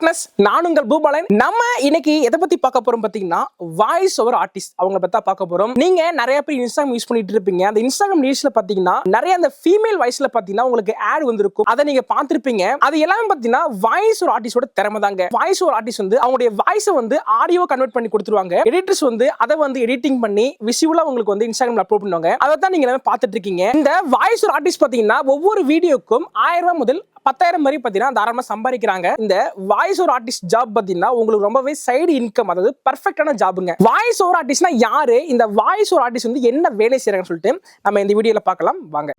Darkness நான் உங்கள் பூபாலன். நம்ம இன்னைக்கு எதை பத்தி பார்க்க போறோம் பாத்தீங்கன்னா வாய்ஸ் ஓவர் ஆர்டிஸ்ட் அவங்கள பத்தி பார்க்க போறோம். நீங்க நிறைய பேர் இன்ஸ்டாகிராம் யூஸ் பண்ணிட்டு இருப்பீங்க. அந்த இன்ஸ்டாகிராம் ரீல்ஸ்ல பாத்தீங்கன்னா நிறைய அந்த ஃபீமேல் வாய்ஸ்ல பாத்தீங்கன்னா உங்களுக்கு ஆட் வந்திருக்கும். அதை நீங்க பார்த்திருப்பீங்க. அது எல்லாமே பாத்தீங்கன்னா வாய்ஸ் ஓவர் ஆர்டிஸ்டோட திறமை தாங்க. வாய்ஸ் ஓவர் ஆர்டிஸ்ட் வந்து அவங்களுடைய வாய்ஸை வந்து ஆடியோ கன்வெர்ட் பண்ணி கொடுத்துருவாங்க. எடிட்டர்ஸ் வந்து அதை வந்து எடிட்டிங் பண்ணி விஷுவலா உங்களுக்கு வந்து இன்ஸ்டாகிராம்ல அப்லோட் பண்ணுவாங்க. அதை தான் நீங்க எல்லாமே பார்த்துட்டு இருக்கீங்க. இந்த வாய்ஸ் ஓவர் ஆர்டிஸ்ட் பாத்தீங்கன்னா ஒவ்வொரு வீடியோக்கும் 1000 ரூபாய் முதல் 10,000 வரை பாத்தீங்கன்னா தாராளமா சம்பாதிக்கிறாங்க. இந்த வாய்ஸ் ஓவர் ஆர்டிஸ்ட் ஜாப் பாத்தீங்கன்னா உங்களுக்கு ரொம்பவே சைடு இன்கம், அதாவது பெர்ஃபெக்ட்டான ஜாபுங்க. வாய்ஸ் ஓவர் ஆர்டிஸ்ட்னா யாரு, இந்த வாய்ஸ் ஓவர் ஆர்டிஸ்ட் வந்து என்ன வேலை செய்யறாங்கன்னு சொல்லிட்டு நம்ம இந்த வீடியோல பார்க்கலாம் வாங்க.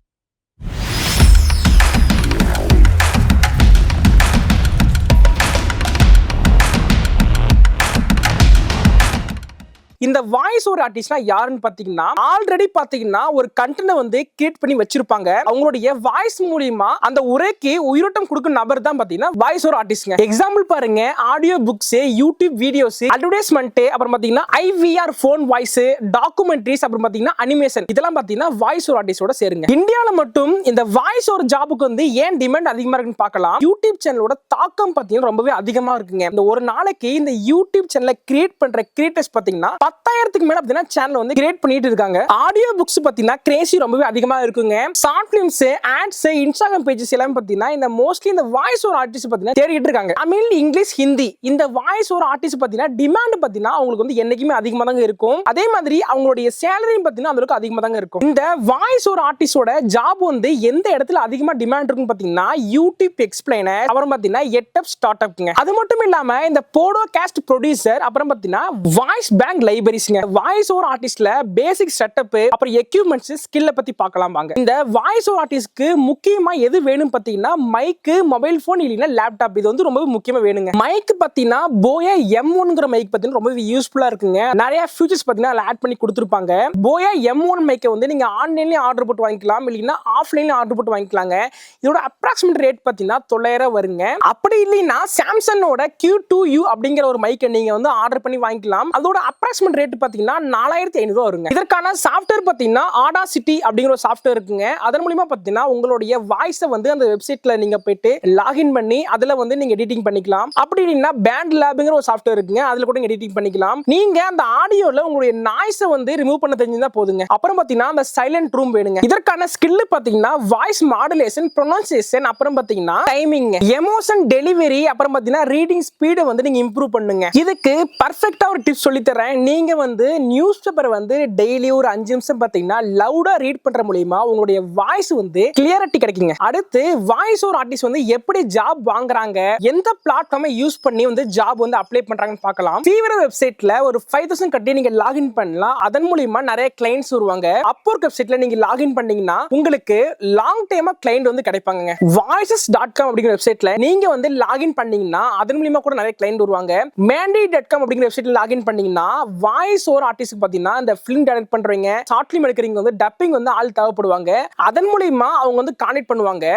இந்த வாய்ஸ் ஓவர் ஆர்டிஸ்ட்னா யாருன்னு பாத்தீங்கன்னா ஆல்ரெடி பாத்தீங்கன்னா ஒரு கண்டென்ட் வந்து கிரியேட் பண்ணி வச்சிருப்பாங்க. அவங்களுடைய வாய்ஸ் மூலமா அந்த உரைக்கு உயிரோட்டம் கொடுக்கும் நபர் தான் பாத்தீங்கன்னா வாய்ஸ் ஓவர் ஆர்டிஸ்ட்ங்க. எக்ஸாம்பிள் பாருங்க, audio books, YouTube videos, advertisement, அப்புறம் பாத்தீங்கன்னா ஐவிஆர் போன் வாய்ஸ், டாக்குமெண்ட்ரிஸ், அப்புறம் பாத்தீங்கன்னா அனிமேஷன், இதெல்லாம் பாத்தீங்கன்னா வாய்ஸ் ஓவர் ஆர்டிஸ்டோட சேருங்க. இந்தியால மட்டும் இந்த வாய்ஸ் ஓவர் ஜாபுக்கு வந்து ஏன் டிமாண்ட் அதிகமா இருக்குன்னு பார்க்கலாம். யூடியூப் சேனலோட தாக்கம் பாத்தீங்கன்னா ரொம்பவே அதிகமா இருக்குங்க. இந்த ஒரு நாளைக்கு இந்த யூடியூப் சேனலை கிரியேட் பண்ற கிரியேட்டர்ஸ் பாத்தீங்கன்னா 10,000க்கு மேல அப்படினா சேனல் வந்து கிரியேட் பண்ணிட்டு இருக்காங்க. ஆடியோ புக்ஸ் பாத்தீங்கன்னா கிரேசி ரொம்பவே அதிகமா இருக்குங்க. Short films, ads, Instagram pages எல்லாம் பாத்தீங்கன்னா இந்த மோஸ்ட்லி இந்த வாய்ஸ் ஓவர் ஆர்டிஸ்ட் பாத்தீங்கன்னா தேடிட்டு இருக்காங்க. தமிழ், இங்கிலீஷ், ஹிந்தி, இந்த வாய்ஸ் ஓவர் ஆர்டிஸ்ட் பாத்தீங்கன்னா டிமாண்ட் பாத்தீங்கன்னா அவங்களுக்கு வந்து என்னைக்குமே அதிகமா தாங்க இருக்கும். அதே மாதிரி அவங்களுடைய சேலரி பாத்தீங்கன்னா அந்த அளவுக்கு அதிகமா தாங்க இருக்கும். இந்த வாய்ஸ் ஓவர் ஆர்டிஸ்டோட ஜாப் வந்து எந்த இடத்துல அதிகமா டிமாண்ட் இருக்கும் பாத்தீங்கன்னா யூடியூப் எக்ஸ்பிளைனர், அப்புறம் பாத்தீங்கன்னா எட்டப் ஸ்டார்ட் அப்ங்க. அது மட்டும் இல்லாம இந்த போடோகாஸ்ட் ப்ரொடியூசர், அப்புறம் பாத்தீங்கன்னா வாய்ஸ் பேங்க் லைப்ரரிஸ்ங்க. வாய்ஸ் ஓவர் ஆர்டிஸ்ட்ல பேசிக் செட்டப், அப்புறம் எக்யூப்மெண்ட்ஸ், ஸ்கில்ல பத்தி பார்க்கலாம் வாங்க. இந்த வாய்ஸ் ஓவர் ஆர்டிஸ்ட்க்கு முக்கியமா எது வேணும் பாத்தீங்கன்னா மைக், மொபைல் போன் இல்லைன்னா லேப்டாப், இது வந்து ரொம்ப முக்கியமா வேணுங்க. மைக் பாத்தீங்கன்னா போயா M1ங்கிற மைக் பாத்தீங்கன்னா ரொம்ப யூஸ்ஃபுல்லா இருக்குங்க. நிறைய ஃபீச்சர்ஸ் பாத்தீங்கன்னா ஆட் பண்ணி கொடுத்திருப்பாங்க. போயா M1 மைக்கை வந்து நீங்க ஆன்லைன்லயே ஆர்டர் போட்டு வாங்கிக்கலாம், இல்லைன்னா ஆஃப்லைன்ல ஆர்டர் போட்டு வாங்கிக்கலாங்க. இதோட அப்ராக்சிமேட் ரேட் பாத்தீங்கன்னா 900 வருங்க. அப்படி இல்லைன்னா சாம்சங்கோட Q2U அப்படிங்கிற ஒரு மைக்கை நீங்க வந்து ஆர்டர் பண்ணி வாங்கிக்கலாம். அதோட அப்ராக்சிமேட் ரேட் பாத்தீங்கன்னா 4500 வருங்க. இதற்கான சாஃப்ட்வேர் பாத்தீங்கன்னா ஆடாசிட்டி அப்படிங்கிற ஒரு சாஃப்ட்வேர் இருக்குங்க. அதன் மூலமா பாத்தீங்கன்னா உங்களுடைய வாய்ஸை வந்து அந்த வெப்சைட்ல நீங்க போயிட்டு லாகின் பண்ணி அதுல வந்து நீங்க எடிட்டிங் பண்ணிக்கலாம். அப்படி இல்லைன்னா பேண்ட் லேப்ங்கிற ஒரு சாஃப்ட்வேர் இருக்குங்க, அதுல கூட எடிட்டிங் பண்ணிக்கலாம். நீங்க அந்த ஆடியோல உங்களுடைய நாய்ஸை வந்து ரிமூவ் பண்ண தெரிஞ்சா போதுங்க. அப்புறம் பாத்தீங்கன்னா அந்த சைலண்ட் ரூம் வேணுங்க. இதற்கான ஸ்கில் பாத்தீங்கன்னா வாய்ஸ் மாடுலேஷன், ப்ரொனன்சியேஷன், அப்புறம் பாத்தீங்கன்னா டைமிங், எமோஷன் டெலிவரி, அப்புறம் பாத்தீங்கன்னா ரீடிங் ஸ்பீடை வந்து நீங்க இம்ப்ரூவ் பண்ணுங்க. இதுக்கு பர்ஃபெக்ட்டா ஒரு டிப்ஸ் சொல்லி தரேன். நீங்க வந்து நியூஸ் பேப்பர் வந்து டெய்லி ஒரு 5 நிமிஷம் பாத்தீங்கன்னா லவுடா ரீட் பண்ற மூலமா உங்களுடைய வாய்ஸ் வந்து கிளியரிட்டி கிடைக்குங்க. அடுத்து வாய்ஸ் ஓவர் ஆர்டிஸ்ட் வந்து எப்படி ஜாப் வாங்குறாங்க, எந்த பிளாட்ஃபார்மை யூஸ் பண்ணி வந்து ஜாப் வந்து அப்ளை பண்றாங்கன்னு பார்க்கலாம். ஃபீவர் வெப்சைட்ல ஒரு 5000 கட்டி நீங்க லாகின் பண்ணலாம். அதன் மூலமா நிறைய கிளைண்ட்ஸ் வருவாங்க. அப்போர்க் வெப்சைட்ல நீங்க லாகின் பண்ணீங்கன்னா உங்களுக்கு லாங் டைமா கிளைண்ட் வந்து கிடைப்பாங்க. voices.com அப்படிங்கிற வெப்சைட்ல நீங்க வந்து லாகின் பண்ணீங்கன்னா அதன் மூலமா கூட நிறைய கிளைண்ட் வருவாங்க. mandy.com அப்படிங்கிற வெப்சைட்ல லாகின் பண்ணீங்கன்னா வாய்ஸ் ஓவர் ஆர்டிஸ்ட் பாத்தீங்கன்னா இந்த ஃபிலிம் டைரக்ட் பண்றீங்க, ஷார்ட் ஃபிலிம் எடுக்கிறீங்க, வந்து டப்பிங் வந்து ஆள் தேவைப்படுவாங்க. அதன் மூலமா அவங்க வந்து கான்டாக்ட் பண்ணுவாங்க.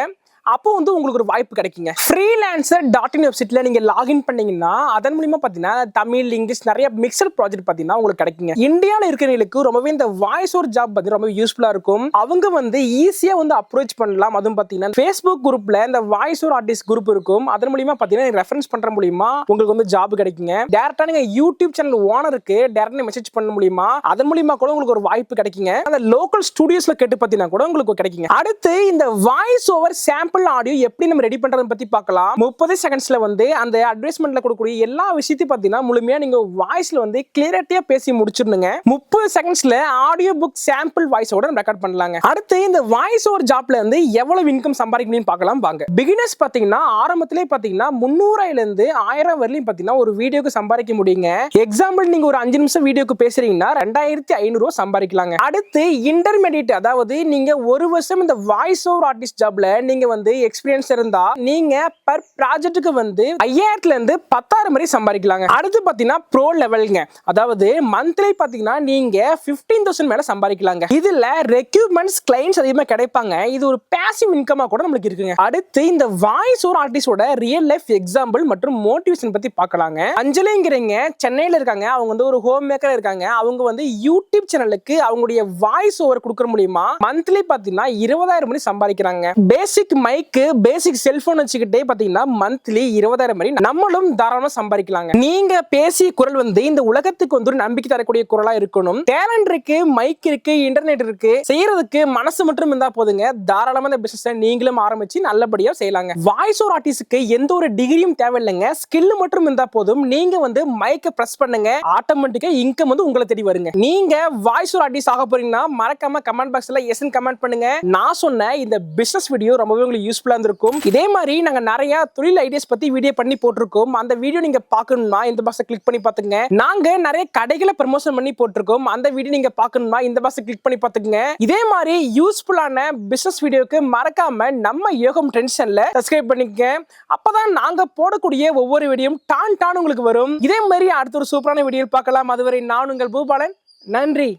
அப்போ வந்து உங்களுக்கு ஒரு வாய்ப்பு கிடைக்குங்க. freelancer.in வெப்சைட்ல நீங்க லாகின் பண்ணீங்கன்னா அதன் மூலமா பாத்தீங்கன்னா தமிழ், இங்கிலீஷ் நிறைய மிக்சட் ப்ராஜெக்ட் பாத்தீங்கன்னா உங்களுக்கு கிடைக்குங்க. இந்தியால இருக்கிறவங்களுக்கு ரொம்பவே இந்த வாய்ஸ் ஓவர் ஜாப் பாத்தீங்கன்னா ரொம்ப யூஸ்ஃபுல்லா இருக்கும். அவங்க வந்து ஈஸியா வந்து அப்ரோச் பண்ணலாம். அதுவும் பாத்தீங்கன்னா Facebook குரூப்ல இந்த வாய்ஸ் ஓவர் ஆர்டிஸ்ட் குரூப் இருக்கும். அதன் மூலமா பாத்தீங்கன்னா ரெஃபரன்ஸ் பண்ற மூலமா உங்களுக்கு வந்து ஜாப் கிடைக்குங்க. டைரக்டா நீங்க யூடியூப் சேனல் ஓனருக்கு டைரக்டா மெசேஜ் பண்ண முடியுமா, அதன் மூலமா கூட உங்களுக்கு ஒரு வாய்ப்பு கிடைக்குங்க. அந்த லோக்கல் ஸ்டுடியோஸ்ல கேட்டு பாத்தீங்கன்னா கூட உங்களுக்கு கிடைக்குங்க. அடுத்து இந்த வாய்ஸ் ஓவர் சாம்பிள் ஆடியோ எப்படி நம்ம ரெடி பண்றத பத்தி பார்க்கலாம். 30 செகண்ட்ஸ்ல வந்து அந்த அட்வர்டைஸ்மென்ட்ல கொடுக்கக்கூடிய எல்லா விஷயத்தையும் பாத்தீங்கன்னா முழுமையா நீங்க வாய்ஸ்ல வந்து கிளியரிட்டியா பேசி முடிச்சிருங்க. 30 செகண்ட்ஸ்ல ஆடியோ புக் சாம்பிள் வாய்ஸோட ரெக்கார்ட் பண்ணலாங்க. அடுத்து இந்த வாய்ஸ் ஓவர் ஜாப்ல இருந்து எவ்வளவு இன்கம் சம்பாதிக்க முடியும்னு பார்க்கலாம் வாங்க. பிகினர்ஸ் பாத்தீங்கன்னா ஆரம்பத்திலே பாத்தீங்கன்னா 300 இருந்து 1000 வரையிலும் பாத்தீங்கன்னா ஒரு வீடியோக்கு சம்பாதிக்க முடியுங்க. எக்ஸாம்பிள் நீங்க ஒரு 5 நிமிஷம் வீடியோக்கு பேசுறீங்கன்னா 2500 சம்பாதிக்கலாங்க. அடுத்து இன்டர்மீடியேட், அதாவது நீங்க ஒரு வருஷம் இந்த வாய்ஸ் ஓவர் ஆர்டிஸ்ட் ஜாப்ல நீங்க வந்து எக்ஸ்பீரியன்ஸ் இருந்தா நீங்க பர் ப்ராஜெக்ட்டுக்கு வந்து 5000 இருந்து 10,000 வரை சம்பாதிக்கலாங்க. அடுத்து பாத்தீங்கன்னா ப்ரோ லெவல்ங்க, அதாவது மந்த்லி பாத்தீங்கன்னா நீங்க 15,000 மேல சம்பாதிக்கலாங்க. இதுல ரெக்யூர்மெண்ட்ஸ் கிளைண்ட்ஸ் அதிகமா கிடைப்பாங்க. இது ஒரு பாசிவ் இன்கமா கூட நமக்கு இருக்குங்க. அடுத்து இந்த வாய்ஸ் ஓவர் ஆர்டிஸ்டோட ரியல் லைஃப் எக்ஸாம்பிள் மற்றும் மோட்டிவேஷன் பத்தி பார்க்கலாங்க. அஞ்சலிங்கிறவங்க சென்னையில இருக்காங்க. அவங்க வந்து ஒரு ஹோம் மேக்கர் இருக்காங்க. அவங்க வந்து யூடியூப் சேனலுக்கு அவங்களுடைய வாய்ஸ் ஓவர் கொடுக்கற மூலமா மந்த்லி பாத்தீங்கன்னா 20,000 மணி சம்பாதிக்கிறாங்க. பேசிக் மைக் மைக்கு, பேசிக் செல்போன் வச்சுக்கிட்டே பாத்தீங்கன்னா மந்த்லி 20,000 வரை நம்மளும் தாராளமா சம்பாதிக்கலாங்க. நீங்க பேசிய குரல் வந்து இந்த உலகத்துக்கு வந்து ஒரு நம்பிக்கை தரக்கூடிய குரலா இருக்கணும். டேலண்ட் இருக்கு, மைக் இருக்கு, இன்டர்நெட் இருக்கு, செய்யறதுக்கு மனசு மட்டும் இருந்தா போதுங்க. தாராளமா இந்த பிசினஸ் நீங்களும் ஆரம்பிச்சு நல்லபடியா செய்யலாங்க. வாய்ஸ் ஓவர் ஆர்டிஸ்டுக்கு எந்த ஒரு டிகிரியும் தேவையில்லைங்க. ஸ்கில் மட்டும் இருந்தா போதும். நீங்க வந்து மைக்க பிரஸ் பண்ணுங்க, ஆட்டோமேட்டிக்கா இன்கம் வந்து உங்களை தேடி வருங்க. நீங்க வாய்ஸ் ஓவர் ஆர்டிஸ்ட் ஆக போறீங்கன்னா மறக்காம கமெண்ட் பாக்ஸ்ல எஸ்ன்னு கமெண்ட் பண்ணுங்க. நான் சொன்ன இந்த பிசினஸ் வீடியோ ரொம்பவே உங்களுக்கு யூஸ்ஃபுல்லா இருந்திருக்கும். இதே மாதிரி நாங்க நிறைய தொழில் ஐடியாஸ் பத்தி வீடியோ பண்ணி போட்டிருக்கோம். அந்த வீடியோ நீங்க பார்க்கணும்னா இந்த பாக்ஸை கிளிக் பண்ணி பாத்துங்க. நாங்க நிறைய கடைகளை ப்ரமோஷன் பண்ணி போட்டிருக்கோம். அந்த வீடியோ நீங்க பார்க்கணும்னா இந்த பாக்ஸை கிளிக் பண்ணி பாத்துங்க. இதே மாதிரி யூஸ்ஃபுல்லான பிசினஸ் வீடியோக்கு மறக்காம நம்ம யோகம் டென்ஷன்ல சப்ஸ்கிரைப் பண்ணிக்கங்க. அப்பதான் நாங்க போடக்கூடிய ஒவ்வொரு வீடியோவும் டான் உங்களுக்கு வரும். இதே மாதிரி அடுத்த ஒரு சூப்பரான வீடியோ பார்க்கலாம். அதுவரை நான் உங்கள் பூபாலன். நன்றி.